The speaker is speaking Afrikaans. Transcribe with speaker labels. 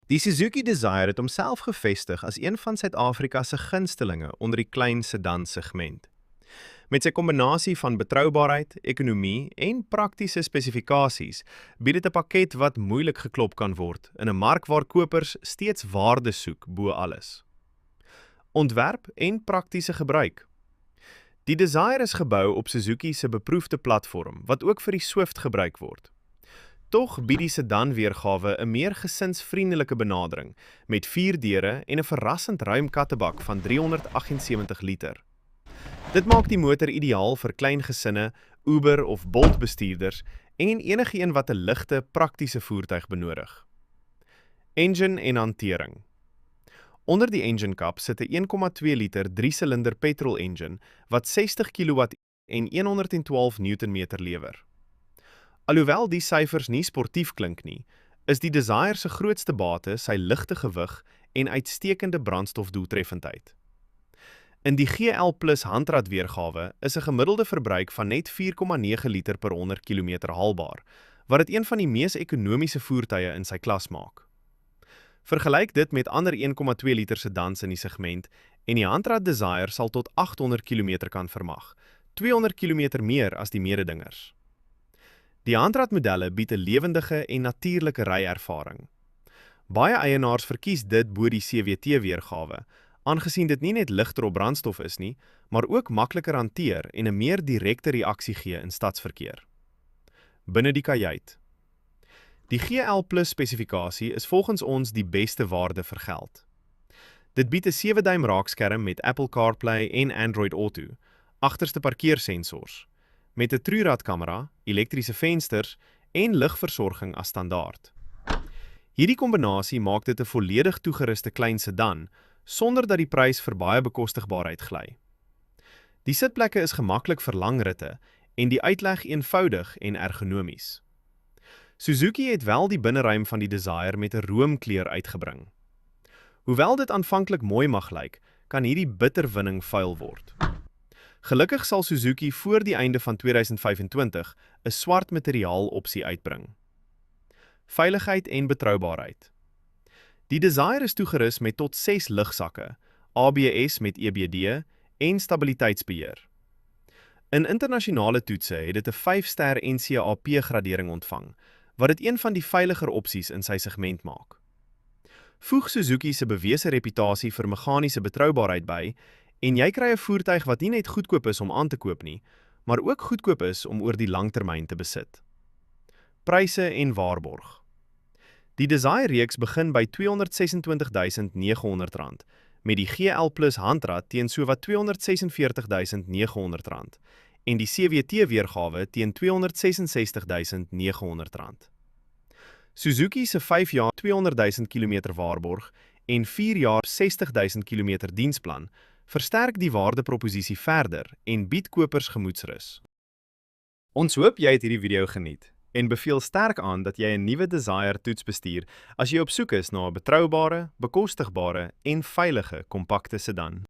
Speaker 1: Die Suzuki Desire het homself gevestig as een van Suid-Afrika se gunstelinge onder die klein sedan-segment. Met sy kombinasie van betroubaarheid, ekonomie en praktiese spesifikasies bied dit 'n pakket wat moeilik geklop kan word in 'n mark waar kopers steeds waarde soek bo alles. Ontwerp en praktiese gebruik. Die Desire is gebou op Suzuki se beproefde platform wat ook vir die Swift gebruik word. Tog bied die sedan weergawe 'n meer gesinsvriendelike benadering met 4 deure en 'n verrassend ruim kattebak van 378 liter. Dit maak die motor ideaal vir klein gesinne, Uber of Bolt bestuurders en enigeen wat 'n ligte, praktiese voertuig benodig. Engine en hantering. Onder die engine kap sit 'n 1,2 liter 3-silinder petrol engine wat 60 kW en 112 Nm lewer. Alhoewel die syfers nie sportief klink nie, is die Desire se grootste bate sy ligte gewig en uitstekende brandstofdoeltreffendheid. In die GL Plus handratweergawe is 'n gemiddelde verbruik van net 4,9 liter per 100 km haalbaar, wat dit een van die mees ekonomiese voertuie in sy klas maak. Vergelyk dit met ander 1,2 liter sedans in die segment en die handrat Desire sal tot 800 km kan vermag, 200 km meer as die mededingers. Die handratmodelle bied 'n lewendige en natuurlike ryervaring. Baie eienaars verkies dit bo die CVT-weergawe, aangesien dit nie net ligter op brandstof is nie, maar ook makliker hanteer en 'n meer direkte reaksie gee in stadsverkeer. Binne die kajuit. Die GL Plus spesifikasie is volgens ons die beste waarde vir geld. Dit bied 'n 7-duim raakskerm met Apple CarPlay en Android Auto, agterste parkeersensors, met 'n trueradkamera, elektriese vensters en ligversorging as standaard. Hierdie kombinasie maak dit 'n volledig toegeruste klein sedan, sonder dat die prys vir baie bekostigbaarheid gly. Die sitplekke is gemaklik vir lang ritte en die uitleg eenvoudig en ergonomies. Suzuki het wel die binneruim van die Desire met 'n roomkleur uitgebring. Hoewel dit aanvanklik mooi mag lyk, kan hierdie bitterwinning vuil word. Gelukkig sal Suzuki voor die einde van 2025 'n swart materiaal opsie uitbring. Veiligheid en betroubaarheid. Die Desire is toegerus met tot 6 lugsakke, ABS met EBD en stabiliteitsbeheer. In internasionale toetse het dit 'n 5-ster NCAP-gradering ontvang, wat dit een van die veiliger opsies in sy segment maak. Voeg Suzuki se bewese reputasie vir meganiese betroubaarheid by, en jy kry 'n voertuig wat nie net goedkoop is om aan te koop nie, maar ook goedkoop is om oor die langtermyn te besit. Pryse en waarborg. Die Desire reeks begin by R226.900 met die GL Plus handrat teen sowat R246.900 en die CVT-weergawe teen R266.900. Suzuki se 5 jaar 200.000 km waarborg en 4 jaar 60.000 km diensplan versterk die waardeproposisie verder en bied kopers gemoedsrus. Ons hoop jy het hierdie video geniet en beveel sterk aan dat jy 'n nuwe Desire toets bestuur as jy op soek is na 'n betroubare, bekostigbare en veilige kompakte sedan.